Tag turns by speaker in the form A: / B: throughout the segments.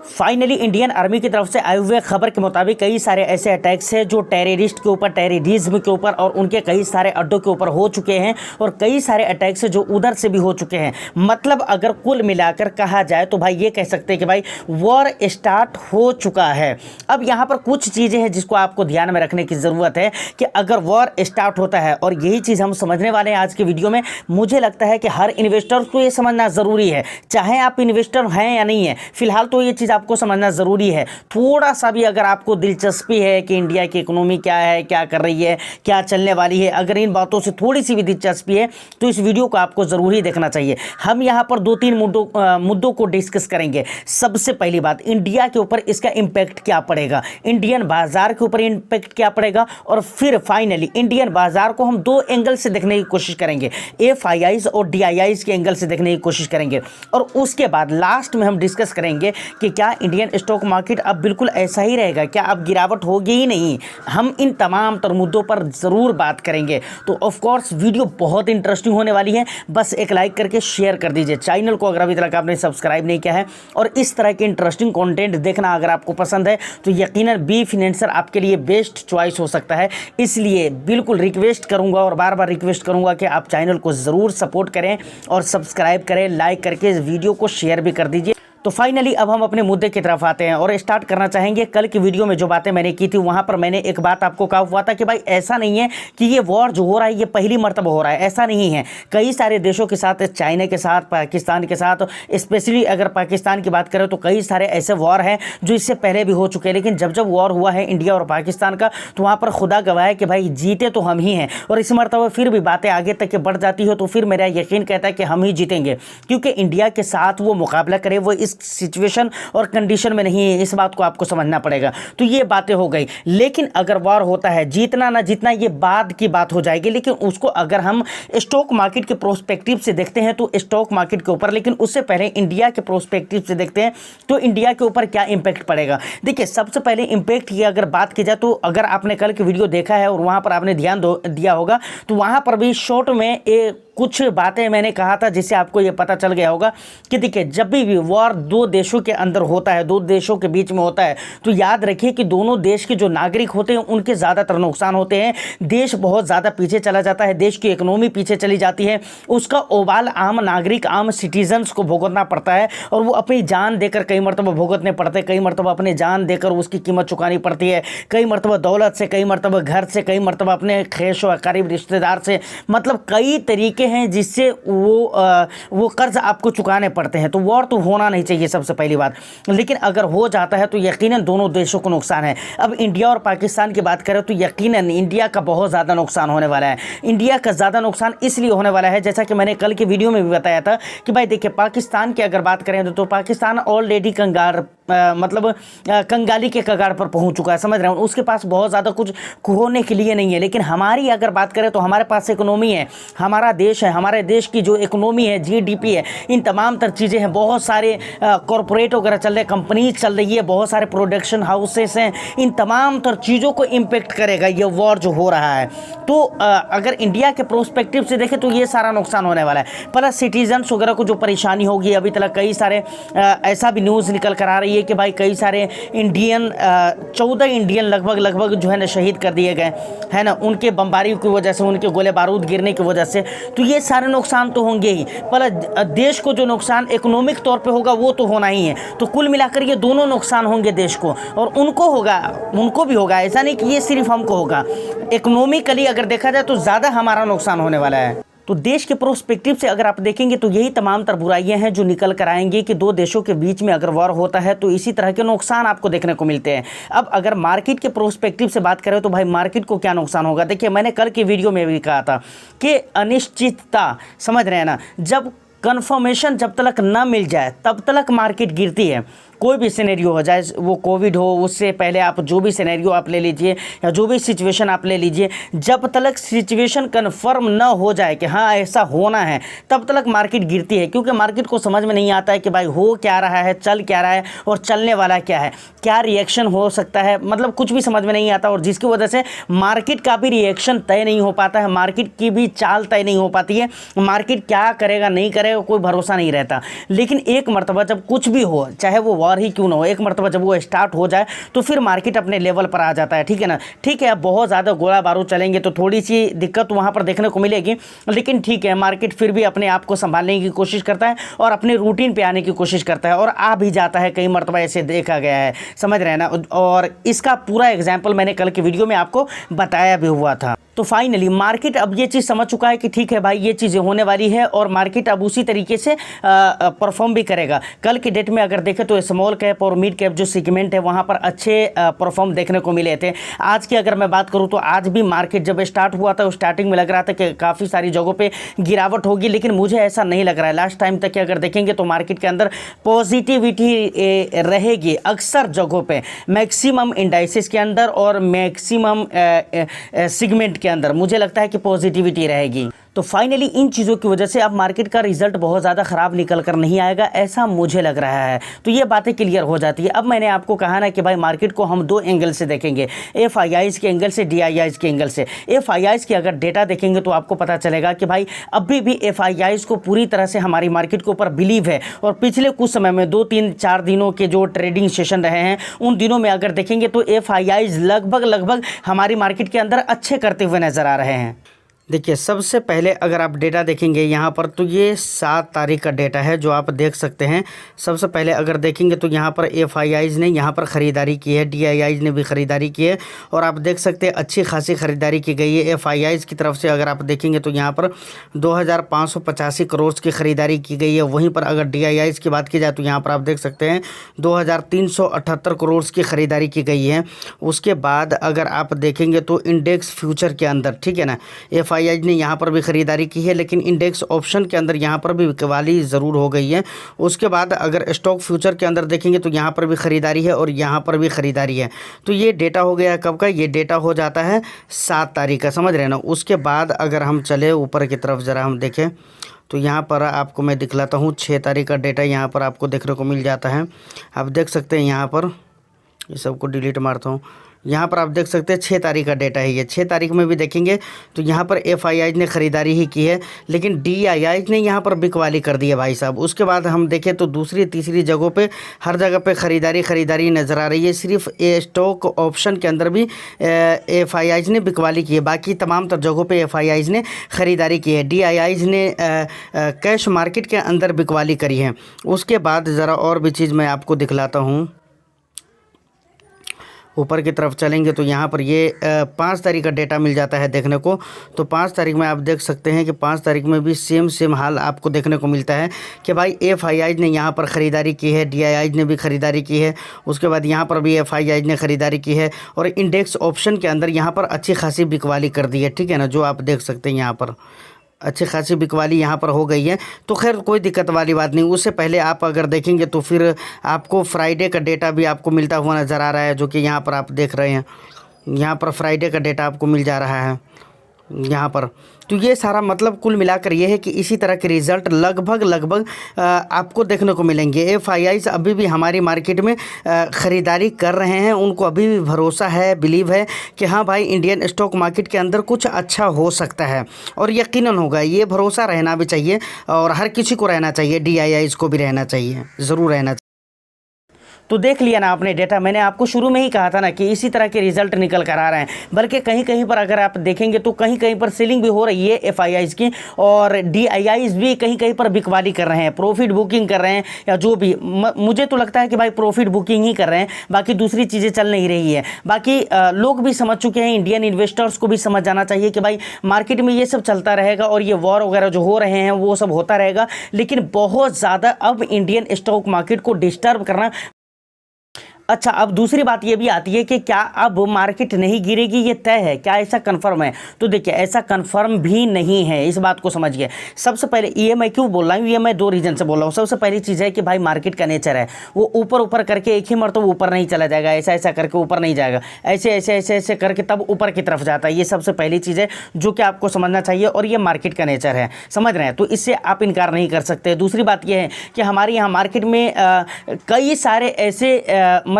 A: Finally Indian army की तरफ से आए हुए खबर के मुताबिक कई सारे ऐसे अटैक्स हैं जो टेररिस्ट के ऊपर, टेररिज्म के ऊपर और उनके कई सारे अड्डों के ऊपर हो चुके हैं और कई सारे अटैक्स जो उधर से भी हो चुके हैं। मतलब अगर कुल मिलाकर कहा जाए तो भाई ये कह सकते हैं कि भाई वॉर स्टार्ट हो चुका है। अब यहाँ पर कुछ चीज़ें हैं जिसको आपको ध्यान में रखने की ज़रूरत है कि अगर वॉर स्टार्ट होता है, और यही चीज़ हम समझने वाले हैं आज के वीडियो में। मुझे लगता है कि हर इन्वेस्टर को ये समझना ज़रूरी है, चाहे आप इन्वेस्टर हैं या नहीं है। फिलहाल तो ये चीज़ आपको समझना ज़रूरी है। थोड़ा सा भी अगर आपको दिलचस्पी है कि इंडिया की इकोनॉमी क्या है, क्या कर रही है, क्या चलने वाली है, अगर इन बातों से थोड़ी सी भी दिलचस्पी है तो इस वीडियो को आपको ज़रूर ही देखना चाहिए। हम यहाँ पर 2-3 मुद्दों को डिस्कस करेंगे। सबसे पहली बात, इंडिया के ऊपर इसका इम्पैक्ट क्या पड़ेगा, इंडियन बाजार के ऊपर इम्पैक्ट क्या पड़ेगा, और फिर फाइनली इंडियन बाजार को हम 2 एंगल से देखने की कोशिश करेंगे, FIIs और DIIs के एंगल से देखने की कोशिश करेंगे। और उसके बाद लास्ट में हम डिस्कस करेंगे कि क्या इंडियन स्टॉक मार्केट अब बिल्कुल ऐसा ही रहेगा, क्या अब गिरावट होगी ही नहीं। हम इन तमाम तर मुद्दों पर ज़रूर बात करेंगे। तो ऑफ कोर्स वीडियो बहुत इंटरेस्टिंग होने वाली है। बस एक लाइक करके शेयर कर दीजिए। चैनल को अगर अभी तक आपने सब्सक्राइब नहीं किया है और इस तरह के इंटरेस्टिंग कंटेंट देखना अगर आपको पसंद है तो यकीनन बी फाइनेंसर आपके लिए बेस्ट चॉइस हो सकता है। इसलिए बिल्कुल रिक्वेस्ट करूंगा और बार बार रिक्वेस्ट करूंगा कि आप चैनल को ज़रूर सपोर्ट करें और सब्सक्राइब करें, लाइक करके इस वीडियो को शेयर भी कर दीजिए। तो फाइनली अब हम अपने मुद्दे की तरफ आते हैं और स्टार्ट करना चाहेंगे। कल की वीडियो में जो बातें मैंने की थी वहाँ पर मैंने एक बात आपको कहा हुआ था कि भाई ऐसा नहीं है कि ये वॉर जो हो रहा है ये पहली मर्तबा हो रहा है, ऐसा नहीं है। कई सारे देशों के साथ, चाइना के साथ, पाकिस्तान के साथ, स्पेशली अगर पाकिस्तान की बात करें तो कई सारे ऐसे वॉर हैं जो इससे पहले भी हो चुके हैं। लेकिन जब वॉर हुआ है इंडिया और पाकिस्तान का तो वहाँ पर खुदा गवाह है कि भाई जीते तो हम ही हैं। और इस मर्तबा फिर भी बातें आगे तक के बढ़ जाती हो तो फिर मेरा यकीन कहता है कि हम ही जीतेंगे, क्योंकि इंडिया के साथ वो मुकाबला करे वो इस सिचुएशन और कंडीशन में नहीं है। इस बात को आपको समझना पड़ेगा। तो ये बातें हो गई। लेकिन अगर वॉर होता है, जीतना ना जीतना ये बाद की बात हो जाएगी। लेकिन उसको अगर हम स्टॉक मार्केट के प्रोस्पेक्टिव से देखते हैं तो स्टॉक मार्केट के ऊपर, लेकिन उससे पहले इंडिया के प्रोस्पेक्टिव से देखते हैं तो इंडिया के ऊपर क्या इंपैक्ट पड़ेगा। देखिए, सबसे पहले इंपैक्ट की अगर बात की जाए तो अगर आपने कल की वीडियो देखा है और वहां पर आपने ध्यान दिया होगा तो वहां पर भी शॉर्ट में कुछ बातें मैंने कहा था जिससे आपको ये पता चल गया होगा कि देखिए, जब भी वॉर 2 देशों के अंदर होता है, 2 देशों के बीच में होता है, तो याद रखिए कि दोनों देश के जो नागरिक होते हैं उनके ज़्यादातर नुकसान होते हैं। देश बहुत ज़्यादा पीछे चला जाता है, देश की इकोनॉमी पीछे चली जाती है। उसका ओबाल आम नागरिक, आम सिटीजन्स को भुगतना पड़ता है और वो अपनी जान देकर कई मरतबा भुगतने पड़ते हैं, कई मरतबा अपनी जान देकर उसकी कीमत चुकानी पड़ती है, कई मरतबा दौलत से, कई मरतबा घर से, कई मरतबा अपने खैश व करीब रिश्तेदार से। मतलब कई तरीके हैं जिससे वो कर्ज आपको चुकाने पड़ते हैं। तो वॉर तो होना नहीं चाहिए सबसे पहली बात। लेकिन अगर हो जाता है तो यकीनन दोनों देशों को नुकसान है। अब इंडिया और पाकिस्तान की बात करें तो यकीनन इंडिया का बहुत ज़्यादा नुकसान होने वाला है। इंडिया का ज़्यादा नुकसान इसलिए होने वाला है, जैसा कि मैंने कल की वीडियो में भी बताया था कि भाई देखिए, पाकिस्तान की अगर बात करें तो पाकिस्तान ऑलरेडी कंगाली के कगार पर पहुंच चुका है, समझ रहे हैं। उसके पास बहुत ज़्यादा कुछ खोने के लिए नहीं है। लेकिन हमारी अगर बात करें तो हमारे पास इकोनॉमी है, हमारा देश है, हमारे देश की जो इकोनॉमी है, GDP है, इन तमाम तर चीज़ें हैं। बहुत सारे कॉरपोरेट वगैरह चल रहे, कंपनीज चल रही है, बहुत सारे प्रोडक्शन हाउसेस हैं। इन तमाम तर चीज़ों को इम्पेक्ट करेगा ये वॉर जो हो रहा है। तो अगर इंडिया के प्रोस्पेक्टिव से देखें तो ये सारा नुकसान होने वाला है। प्लस सिटीजन्स वगैरह को जो परेशानी होगी, अभी तक कई सारे ऐसा भी न्यूज़ निकल कर आ रही है कि भाई कई सारे इंडियन 14 इंडियन लगभग जो है ना शहीद कर दिए गए है ना, उनके बमबारी की वजह से, उनके गोले बारूद गिरने की वजह से। तो ये सारे नुकसान तो होंगे ही, पर देश को जो नुकसान इकोनॉमिक तौर पे होगा वो तो होना ही है। तो कुल मिलाकर ये दोनों नुकसान होंगे देश को, और उनको भी होगा। ऐसा नहीं कि ये सिर्फ हमको होगा। इकोनॉमिकली अगर देखा जाए तो ज़्यादा हमारा नुकसान होने वाला है। तो देश के प्रोस्पेक्टिव से अगर आप देखेंगे तो यही तमाम तर बुराइयां हैं जो निकल कर आएंगी कि 2 देशों के बीच में अगर वॉर होता है तो इसी तरह के नुकसान आपको देखने को मिलते हैं। अब अगर मार्केट के प्रोस्पेक्टिव से बात करें तो भाई मार्केट को क्या नुकसान होगा। देखिए, मैंने कल की वीडियो में भी कहा था कि अनिश्चितता, समझ रहे हैं ना, जब कन्फर्मेशन जब तक ना मिल जाए तब तक मार्केट गिरती है। कोई भी सिनेरियो हो जाए, वो कोविड हो, उससे पहले आप जो भी सिनेरियो आप ले लीजिए या जो भी सिचुएशन आप ले लीजिए, जब तक सिचुएशन कन्फर्म ना हो जाए कि हाँ ऐसा होना है तब तक मार्केट गिरती है। क्योंकि मार्केट को समझ में नहीं आता है कि भाई हो क्या रहा है, चल क्या रहा है और चलने वाला क्या है, क्या रिएक्शन हो सकता है, मतलब कुछ भी समझ में नहीं आता। और जिसकी वजह से मार्केट का भी रिएक्शन तय नहीं हो पाता है, मार्केट की भी चाल तय नहीं हो पाती है। मार्केट क्या करेगा नहीं करेगा कोई भरोसा नहीं रहता। लेकिन एक मरतबा जब कुछ भी हो, चाहे वो और ही क्यों ना हो, एक मरतबा जब वो स्टार्ट हो जाए तो फिर मार्केट अपने लेवल पर आ जाता है, ठीक है ना। ठीक है, अब बहुत ज़्यादा गोला बारूद चलेंगे तो थोड़ी सी दिक्कत वहाँ पर देखने को मिलेगी, लेकिन ठीक है, मार्केट फिर भी अपने आप को संभालने की कोशिश करता है और अपने रूटीन पे आने की कोशिश करता है और आ भी जाता है, कई मरतबा ऐसे देखा गया है, समझ रहे हैं ना। और इसका पूरा एग्जाम्पल मैंने कल के वीडियो में आपको बताया भी हुआ था। तो फाइनली मार्केट अब ये चीज़ समझ चुका है कि ठीक है भाई, ये चीज़ें होने वाली है और मार्केट अब उसी तरीके से परफॉर्म भी करेगा। कल की डेट में अगर देखें तो स्मॉल कैप और मिड कैप जो सेगमेंट है वहाँ पर अच्छे परफॉर्म देखने को मिले थे। आज की अगर मैं बात करूँ तो आज भी मार्केट जब स्टार्ट हुआ था, स्टार्टिंग में लग रहा था कि काफ़ी सारी जगहों पर गिरावट होगी, लेकिन मुझे ऐसा नहीं लग रहा है। लास्ट टाइम तक अगर देखेंगे तो मार्केट के अंदर पॉजिटिविटी रहेगी अक्सर जगहों पे, मैक्सिमम इंडाइसिस के अंदर और मैक्सिमम सेगमेंट के अंदर मुझे लगता है कि पॉजिटिविटी रहेगी। तो फाइनली इन चीज़ों की वजह से अब मार्केट का रिजल्ट बहुत ज़्यादा ख़राब निकल कर नहीं आएगा, ऐसा मुझे लग रहा है। तो ये बातें क्लियर हो जाती है। अब मैंने आपको कहा ना कि भाई मार्केट को हम दो एंगल से देखेंगे, FIIs के एंगल से, DIIs के एंगल से। FIIs की अगर डेटा देखेंगे तो आपको पता चलेगा कि भाई अभी भी FIIs को पूरी तरह से हमारी मार्केट के ऊपर बिलीव है और पिछले कुछ समय में 2 3 4 दिनों के जो ट्रेडिंग सेशन रहे हैं उन दिनों में अगर देखेंगे तो FIIs लगभग हमारी मार्केट के अंदर अच्छे करते हुए नज़र आ रहे हैं। देखिए, सबसे पहले अगर आप डेटा देखेंगे यहाँ पर तो ये 7 तारीख का डेटा है जो आप देख सकते हैं। सबसे पहले अगर देखेंगे तो यहाँ पर FIIs ने यहाँ पर ख़रीदारी की है, DIIs ने भी ख़रीदारी की है और आप देख सकते हैं अच्छी खासी ख़रीदारी की गई है FIIs की तरफ से। अगर आप देखेंगे तो यहाँ पर 2585 करोड़ की ख़रीदारी की गई है। वहीं पर अगर DIIs की बात की जाए तो यहाँ पर आप देख सकते हैं 2378 करोड़ की ख़रीदारी की गई है। उसके बाद अगर आप देखेंगे तो इंडेक्स फ्यूचर के अंदर, ठीक है ना, FIIs ने यहाँ पर भी ख़रीदारी की है, लेकिन इंडेक्स ऑप्शन के अंदर यहाँ पर भी बिकवाली ज़रूर हो गई है। उसके बाद अगर स्टॉक फ्यूचर के अंदर देखेंगे तो यहाँ पर भी ख़रीदारी है और यहाँ पर भी ख़रीदारी है। तो ये डेटा हो गया कब का, ये डेटा हो जाता है 7 तारीख का, समझ रहे हैं ना। उसके बाद अगर हम चले ऊपर की तरफ ज़रा हम देखें तो यहाँ पर आपको मैं दिखलाता हूँ 6 तारीख का डेटा यहाँ पर आपको देखने को मिल जाता है। आप देख सकते हैं यहाँ पर, ये सबको डिलीट मारता हूँ, यहाँ पर आप देख सकते हैं 6 तारीख का डेटा है ये। 6 तारीख में भी देखेंगे तो यहाँ पर FIIs ने ख़रीदारी ही की है, लेकिन DIIs ने यहाँ पर बिकवाली कर दी है भाई साहब। उसके बाद हम देखें तो दूसरी तीसरी जगहों पे हर जगह पे ख़रीदारी नज़र आ रही है। सिर्फ स्टॉक ऑप्शन के अंदर भी FIIs ने बिकवाली की है, बाकी तमाम तर जगहों पे FIIs ने ख़रीदारी की है। DIIs ने कैश मार्केट के अंदर बिकवाली करी है। उसके बाद ज़रा और भी चीज़ मैं आपको दिखलाता हूँ। ऊपर की तरफ चलेंगे तो यहाँ पर ये 5 तारीख का डेटा मिल जाता है देखने को। तो 5 तारीख में आप देख सकते हैं कि 5 तारीख में भी सेम हाल आपको देखने को मिलता है कि भाई FIIs ने यहाँ पर ख़रीदारी की है, DIIs ने भी ख़रीदारी की है। उसके बाद यहाँ पर भी FIIs ने ख़रीदारी की है और इंडेक्स ऑप्शन के अंदर यहाँ पर अच्छी खासी बिकवाली कर दी है, ठीक है ना, जो आप देख सकते हैं यहाँ पर अच्छी खासी बिकवाली यहाँ पर हो गई है। तो खैर कोई दिक्कत वाली बात नहीं। उससे पहले आप अगर देखेंगे तो फिर आपको फ्राइडे का डेटा भी आपको मिलता हुआ नज़र आ रहा है, जो कि यहाँ पर आप देख रहे हैं। यहाँ पर फ्राइडे का डेटा आपको मिल जा रहा है यहाँ पर। तो ये सारा मतलब कुल मिलाकर ये है कि इसी तरह के रिज़ल्ट लगभग आपको देखने को मिलेंगे। FIIs अभी भी हमारी मार्केट में ख़रीदारी कर रहे हैं, उनको अभी भी भरोसा है, बिलीव है कि हाँ भाई इंडियन स्टॉक मार्केट के अंदर कुछ अच्छा हो सकता है और यकीनन होगा। ये भरोसा रहना भी चाहिए और हर किसी को रहना चाहिए, DIIs को भी रहना चाहिए, ज़रूर रहना चाहिए। तो देख लिया ना आपने डेटा, मैंने आपको शुरू में ही कहा था ना कि इसी तरह के रिजल्ट निकल कर आ रहे हैं। बल्कि कहीं कहीं पर अगर आप देखेंगे तो कहीं कहीं पर सेलिंग भी हो रही है FIIs की और DIIs भी कहीं कहीं पर बिकवाली कर रहे हैं, प्रॉफिट बुकिंग कर रहे हैं या जो भी। मुझे तो लगता है कि भाई प्रॉफिट बुकिंग ही कर रहे हैं, बाकी दूसरी चीज़ें चल नहीं रही है। बाकी लोग भी समझ चुके हैं, इंडियन इन्वेस्टर्स को भी समझ जाना चाहिए कि भाई मार्केट में ये सब चलता रहेगा और ये वॉर वगैरह जो हो रहे हैं वो सब होता रहेगा, लेकिन बहुत ज़्यादा अब इंडियन स्टॉक मार्केट को डिस्टर्ब करना। अच्छा, अब दूसरी बात ये भी आती है कि क्या अब मार्केट नहीं गिरेगी, ये तय है क्या, ऐसा कंफर्म है? तो देखिए ऐसा कंफर्म भी नहीं है, इस बात को समझिए। सबसे पहले EMI क्यों बोल रहा हूँ, EMI 2 रीज़न से बोल रहा हूँ। सबसे पहली चीज़ है कि भाई मार्केट का नेचर है, वो ऊपर करके एक ही मरतबा ऊपर नहीं चला जाएगा, ऐसा करके ऊपर नहीं जाएगा, ऐसे करके तब ऊपर की तरफ जाता है। ये सबसे पहली चीज़ है जो कि आपको समझना चाहिए और ये मार्केट का नेचर है, समझ रहे हैं? तो इससे आप इनकार नहीं कर सकते। दूसरी बात यह है कि हमारे यहाँ मार्केट में कई सारे ऐसे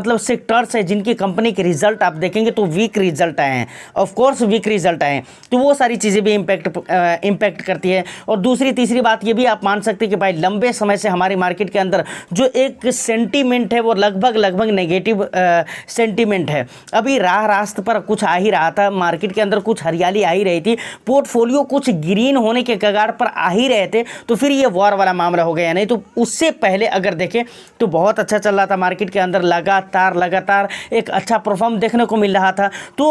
A: मतलब सेक्टर्स है जिनकी कंपनी के रिजल्ट आप देखेंगे तो वीक रिजल्ट आए हैं, ऑफ कोर्स वीक रिजल्ट आए हैं, तो वो सारी चीज़ें भी इम्पैक्ट करती है। और दूसरी तीसरी बात ये भी आप मान सकते हैं कि भाई लंबे समय से हमारी मार्केट के अंदर जो एक सेंटीमेंट है वो लगभग नेगेटिव सेंटीमेंट है। अभी रास्त पर कुछ आ ही रहा था, मार्केट के अंदर कुछ हरियाली आ ही रही थी, पोर्टफोलियो कुछ ग्रीन होने के कगार पर आ ही रहे थे, तो फिर ये वॉर वाला मामला हो गया। नहीं तो उससे पहले अगर देखें तो बहुत अच्छा चल रहा था मार्केट के अंदर, लगातार एक अच्छा परफॉर्म देखने को मिल रहा था। तो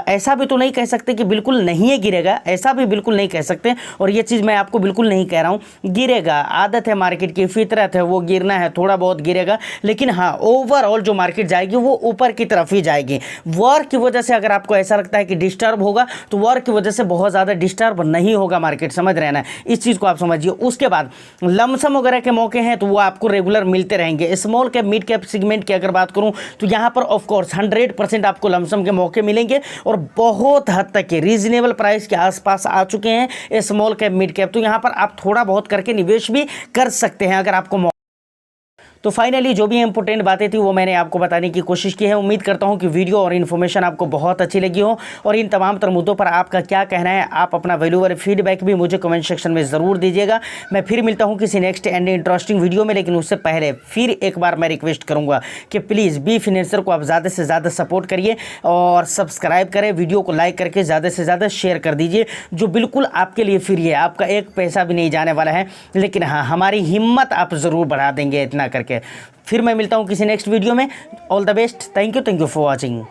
A: ऐसा भी तो नहीं कह सकते कि बिल्कुल नहीं है गिरेगा, ऐसा भी बिल्कुल नहीं कह सकते। और ये चीज़ मैं आपको बिल्कुल नहीं कह रहा हूँ, गिरेगा, आदत है मार्केट की, फितरत है, वो गिरना है, थोड़ा बहुत गिरेगा, लेकिन हाँ ओवरऑल जो मार्केट जाएगी वो ऊपर की तरफ ही जाएगी। वॉर की वजह से अगर आपको ऐसा लगता है कि डिस्टर्ब होगा, तो वॉर की वजह से बहुत ज़्यादा डिस्टर्ब नहीं होगा मार्केट, समझ रहे ना, इस चीज़ को आप समझिए। उसके बाद लमसम वगैरह के मौके हैं तो वो आपको रेगुलर मिलते रहेंगे। Small cap mid cap segment की अगर बात करूं तो यहाँ पर ऑफ कोर्स 100% आपको लमसम के मौके मिलेंगे और बहुत हद तक के रीजनेबल प्राइस के आसपास आ चुके हैं स्मॉल कैप मिड कैप, तो यहाँ पर आप थोड़ा बहुत करके निवेश भी कर सकते हैं अगर आपको। तो फाइनली जो भी इंपॉर्टेंट बातें थी वो मैंने आपको बताने की कोशिश की है। उम्मीद करता हूं कि वीडियो और इन्फॉर्मेशन आपको बहुत अच्छी लगी हो, और इन तमाम तर मुद्दों पर आपका क्या कहना है, आप अपना वैल्यूएबल फीडबैक भी मुझे कमेंट सेक्शन में ज़रूर दीजिएगा। मैं फिर मिलता हूं किसी नेक्स्ट एंड इंटरेस्टिंग वीडियो में, लेकिन उससे पहले फिर एक बार मैं रिक्वेस्ट करूँगा कि प्लीज़ बी फाइनेंसर को आप ज़्यादा से ज़्यादा सपोर्ट करिए और सब्सक्राइब करें, वीडियो को लाइक करके ज़्यादा से ज़्यादा शेयर कर दीजिए, जो बिल्कुल आपके लिए फ्री है, आपका एक पैसा भी नहीं जाने वाला है, लेकिन हाँ हमारी हिम्मत आप ज़रूर बढ़ा देंगे इतना करके। फिर मैं मिलता हूँ किसी नेक्स्ट वीडियो में। All the best, thank you for watching.